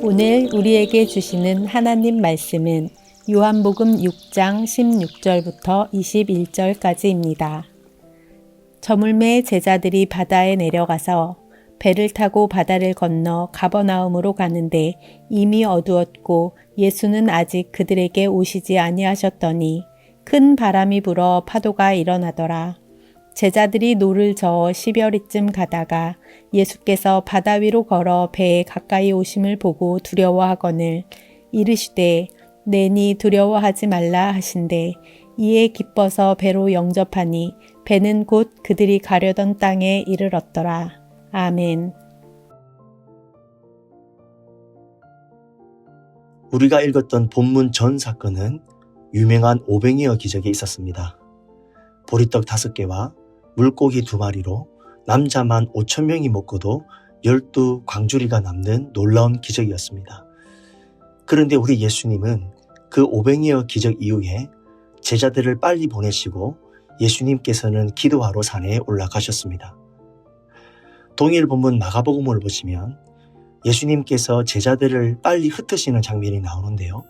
오늘 우리에게 주시는 하나님 말씀은 요한복음 6장 16절부터 21절까지입니다. 저물매 제자들이 바다에 내려가서 배를 타고 바다를 건너 가버나움으로 가는데 이미 어두웠고 예수는 아직 그들에게 오시지 아니하셨더니 큰 바람이 불어 파도가 일어나더라. 제자들이 노를 저어 10여리쯤 가다가 예수께서 바다 위로 걸어 배에 가까이 오심을 보고 두려워하거늘 이르시되 내니 두려워하지 말라 하신대 이에 기뻐서 배로 영접하니 배는 곧 그들이 가려던 땅에 이르렀더라. 아멘. 우리가 읽었던 본문 전 사건은 유명한 오병이어 기적에 있었습니다. 보리떡 5개와 물고기 2마리로 남자만 5,000명이 먹고도 12광주리가 남는 놀라운 기적이었습니다. 그런데 우리 예수님은 그 오병이어 기적 이후에 제자들을 빨리 보내시고 예수님께서는 기도하러 산에 올라가셨습니다. 동일 본문 마가복음을 보시면 예수님께서 제자들을 빨리 흩으시는 장면이 나오는데요.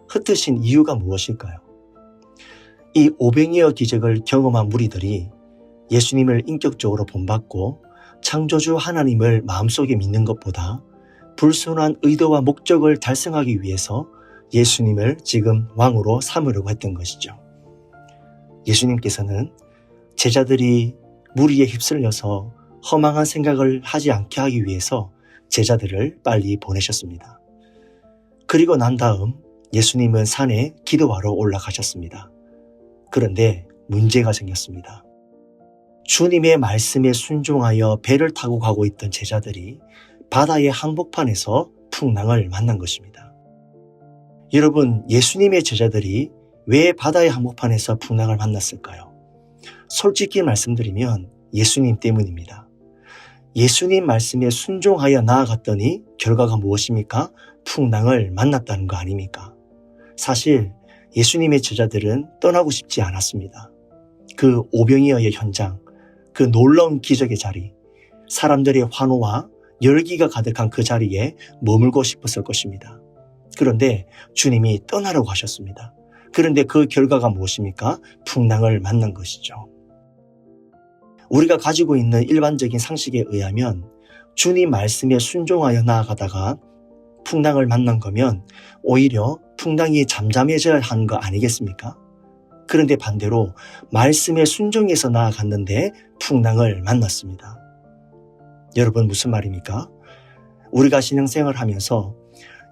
흩으신 이유가 무엇일까요? 이 오병이어 기적을 경험한 무리들이 예수님을 인격적으로 본받고 창조주 하나님을 마음속에 믿는 것보다 불순한 의도와 목적을 달성하기 위해서 예수님을 지금 왕으로 삼으려고 했던 것이죠. 예수님께서는 제자들이 무리에 휩쓸려서 허망한 생각을 하지 않게 하기 위해서 제자들을 빨리 보내셨습니다. 그리고 난 다음 예수님은 산에 기도하러 올라가셨습니다. 그런데 문제가 생겼습니다. 주님의 말씀에 순종하여 배를 타고 가고 있던 제자들이 바다의 한복판에서 풍랑을 만난 것입니다. 여러분, 예수님의 제자들이 왜 바다의 한복판에서 풍랑을 만났을까요? 솔직히 말씀드리면 예수님 때문입니다. 예수님 말씀에 순종하여 나아갔더니 결과가 무엇입니까? 풍랑을 만났다는 거 아닙니까? 사실 예수님의 제자들은 떠나고 싶지 않았습니다. 그 오병이어의 현장, 그 놀라운 기적의 자리, 사람들의 환호와 열기가 가득한 그 자리에 머물고 싶었을 것입니다. 그런데 주님이 떠나라고 하셨습니다. 그런데 그 결과가 무엇입니까? 풍랑을 만난 것이죠. 우리가 가지고 있는 일반적인 상식에 의하면 주님 말씀에 순종하여 나아가다가 풍랑을 만난 거면 오히려 풍랑이 잠잠해져야 하는 거 아니겠습니까? 그런데 반대로 말씀에 순종해서 나아갔는데 풍랑을 만났습니다. 여러분, 무슨 말입니까? 우리가 신앙생활을 하면서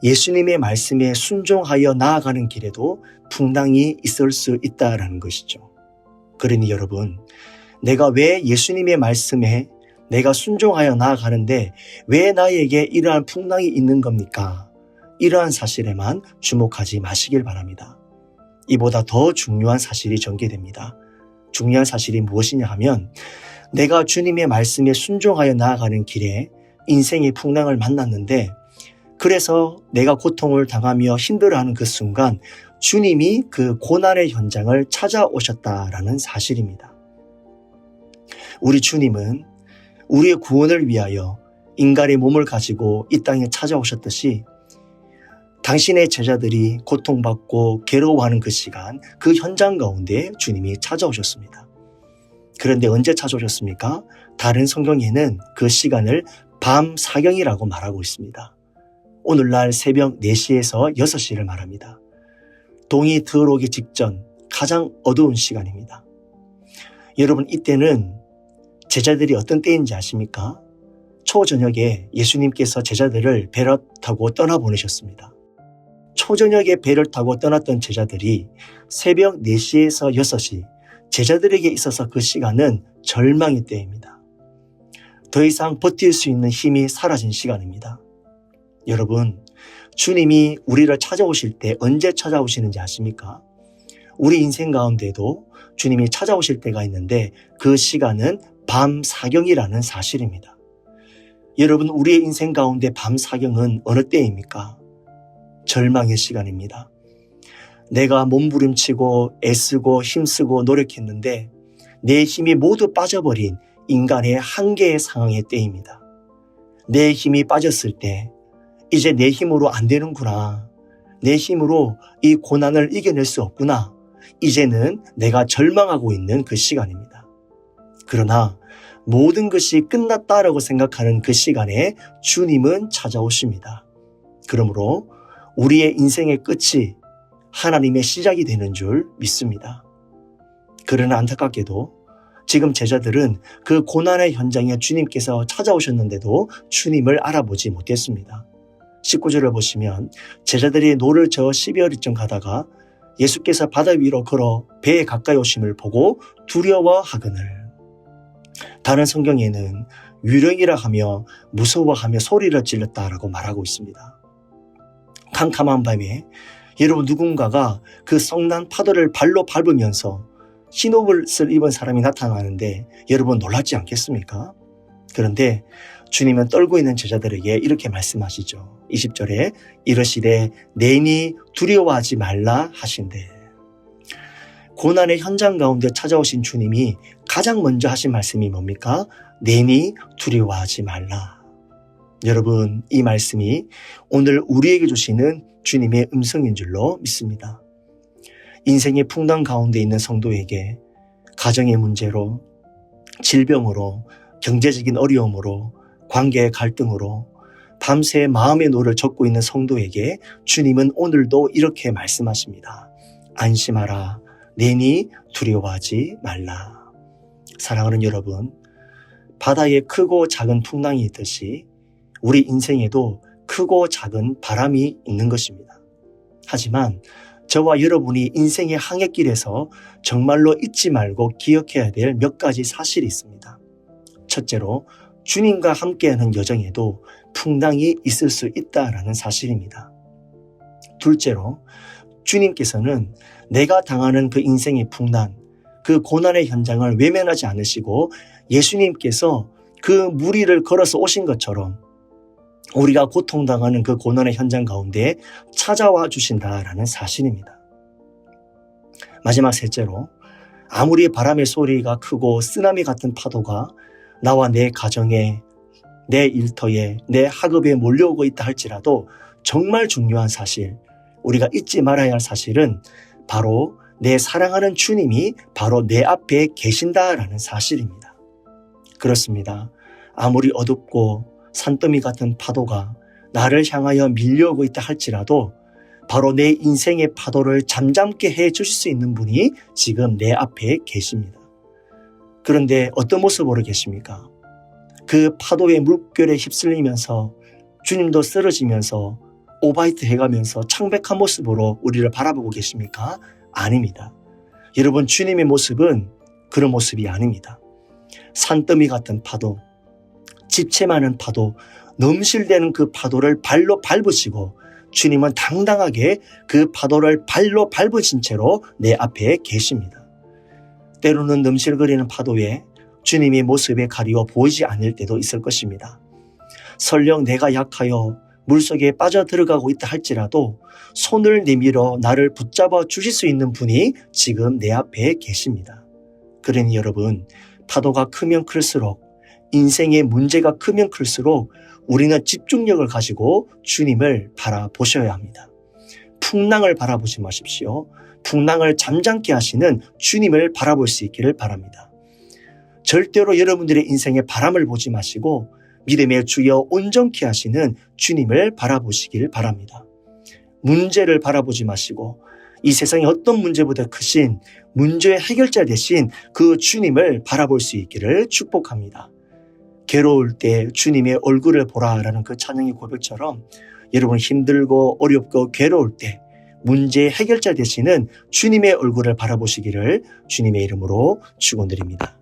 예수님의 말씀에 순종하여 나아가는 길에도 풍랑이 있을 수 있다라는 것이죠. 그러니 여러분, 내가 왜 예수님의 말씀에 내가 순종하여 나아가는데 왜 나에게 이러한 풍랑이 있는 겁니까? 이러한 사실에만 주목하지 마시길 바랍니다. 이보다 더 중요한 사실이 전개됩니다. 중요한 사실이 무엇이냐 하면 내가 주님의 말씀에 순종하여 나아가는 길에 인생의 풍랑을 만났는데 그래서 내가 고통을 당하며 힘들어하는 그 순간 주님이 그 고난의 현장을 찾아오셨다라는 사실입니다. 우리 주님은 우리의 구원을 위하여 인간의 몸을 가지고 이 땅에 찾아오셨듯이 당신의 제자들이 고통받고 괴로워하는 그 시간, 그 현장 가운데 주님이 찾아오셨습니다. 그런데 언제 찾아오셨습니까? 다른 성경에는 그 시간을 밤 사경이라고 말하고 있습니다. 오늘날 새벽 4시에서 6시를 말합니다. 동이 들어오기 직전 가장 어두운 시간입니다. 여러분, 이때는 제자들이 어떤 때인지 아십니까? 초저녁에 예수님께서 제자들을 배를 타고 떠나보내셨습니다. 초저녁에 배를 타고 떠났던 제자들이 새벽 4시에서 6시, 제자들에게 있어서 그 시간은 절망의 때입니다. 더 이상 버틸 수 있는 힘이 사라진 시간입니다. 여러분, 주님이 우리를 찾아오실 때 언제 찾아오시는지 아십니까? 우리 인생 가운데도 주님이 찾아오실 때가 있는데 그 시간은 밤 사경이라는 사실입니다. 여러분, 우리의 인생 가운데 밤 사경은 어느 때입니까? 절망의 시간입니다. 내가 몸부림치고 애쓰고 힘쓰고 노력했는데 내 힘이 모두 빠져버린 인간의 한계의 상황의 때입니다. 내 힘이 빠졌을 때 이제 내 힘으로 안 되는구나. 내 힘으로 이 고난을 이겨낼 수 없구나. 이제는 내가 절망하고 있는 그 시간입니다. 그러나 모든 것이 끝났다라고 생각하는 그 시간에 주님은 찾아오십니다. 그러므로 우리의 인생의 끝이 하나님의 시작이 되는 줄 믿습니다. 그러나 안타깝게도 지금 제자들은 그 고난의 현장에 주님께서 찾아오셨는데도 주님을 알아보지 못했습니다. 19절을 보시면 제자들이 노를 저어 12월이쯤 가다가 예수께서 바다 위로 걸어 배에 가까이 오심을 보고 두려워하거늘. 다른 성경에는 유령이라 하며 무서워하며 소리를 질렀다라고 말하고 있습니다. 캄캄한 밤에 여러분 누군가가 그 성난 파도를 발로 밟으면서 흰 옷을 입은 사람이 나타나는데 여러분 놀랍지 않겠습니까? 그런데 주님은 떨고 있는 제자들에게 이렇게 말씀하시죠. 20절에 이르시되 내니 두려워하지 말라 하신대. 고난의 현장 가운데 찾아오신 주님이 가장 먼저 하신 말씀이 뭡니까? 내니 두려워하지 말라. 여러분 이 말씀이 오늘 우리에게 주시는 주님의 음성인 줄로 믿습니다. 인생의 풍랑 가운데 있는 성도에게 가정의 문제로, 질병으로, 경제적인 어려움으로, 관계의 갈등으로 밤새 마음의 노를 젓고 있는 성도에게 주님은 오늘도 이렇게 말씀하십니다. 안심하라. 내니 두려워하지 말라. 사랑하는 여러분, 바다에 크고 작은 풍랑이 있듯이 우리 인생에도 크고 작은 바람이 있는 것입니다. 하지만 저와 여러분이 인생의 항해길에서 정말로 잊지 말고 기억해야 될 몇 가지 사실이 있습니다. 첫째로 주님과 함께하는 여정에도 풍랑이 있을 수 있다라는 사실입니다. 둘째로 주님께서는 내가 당하는 그 인생의 풍랑, 그 고난의 현장을 외면하지 않으시고 예수님께서 그 무리를 걸어서 오신 것처럼 우리가 고통당하는 그 고난의 현장 가운데 찾아와 주신다라는 사실입니다. 마지막 셋째로 아무리 바람의 소리가 크고 쓰나미 같은 파도가 나와 내 가정에, 내 일터에, 내 학업에 몰려오고 있다 할지라도 정말 중요한 사실, 우리가 잊지 말아야 할 사실은 바로 내 사랑하는 주님이 바로 내 앞에 계신다라는 사실입니다. 그렇습니다. 아무리 어둡고 산더미 같은 파도가 나를 향하여 밀려오고 있다 할지라도 바로 내 인생의 파도를 잠잠게 해 주실 수 있는 분이 지금 내 앞에 계십니다. 그런데 어떤 모습으로 계십니까? 그 파도의 물결에 휩쓸리면서 주님도 쓰러지면서 오바이트 해가면서 창백한 모습으로 우리를 바라보고 계십니까? 아닙니다. 여러분 주님의 모습은 그런 모습이 아닙니다. 산더미 같은 파도, 집채 많은 파도, 넘실대는 그 파도를 발로 밟으시고 주님은 당당하게 그 파도를 발로 밟으신 채로 내 앞에 계십니다. 때로는 넘실거리는 파도에 주님의 모습에 가리워 보이지 않을 때도 있을 것입니다. 설령 내가 약하여 물속에 빠져들어가고 있다 할지라도 손을 내밀어 나를 붙잡아 주실 수 있는 분이 지금 내 앞에 계십니다. 그러니 여러분, 파도가 크면 클수록, 인생의 문제가 크면 클수록 우리는 집중력을 가지고 주님을 바라보셔야 합니다. 풍랑을 바라보지 마십시오. 풍랑을 잠잠케 하시는 주님을 바라볼 수 있기를 바랍니다. 절대로 여러분들의 인생에 바람을 보지 마시고 믿음의 주여 온전케 하시는 주님을 바라보시길 바랍니다. 문제를 바라보지 마시고 이 세상의 어떤 문제보다 크신 문제의 해결자 되신 그 주님을 바라볼 수 있기를 축복합니다. 괴로울 때 주님의 얼굴을 보라라는 그 찬양의 고백처럼 여러분 힘들고 어렵고 괴로울 때 문제의 해결자 되시는 주님의 얼굴을 바라보시기를 주님의 이름으로 축원드립니다.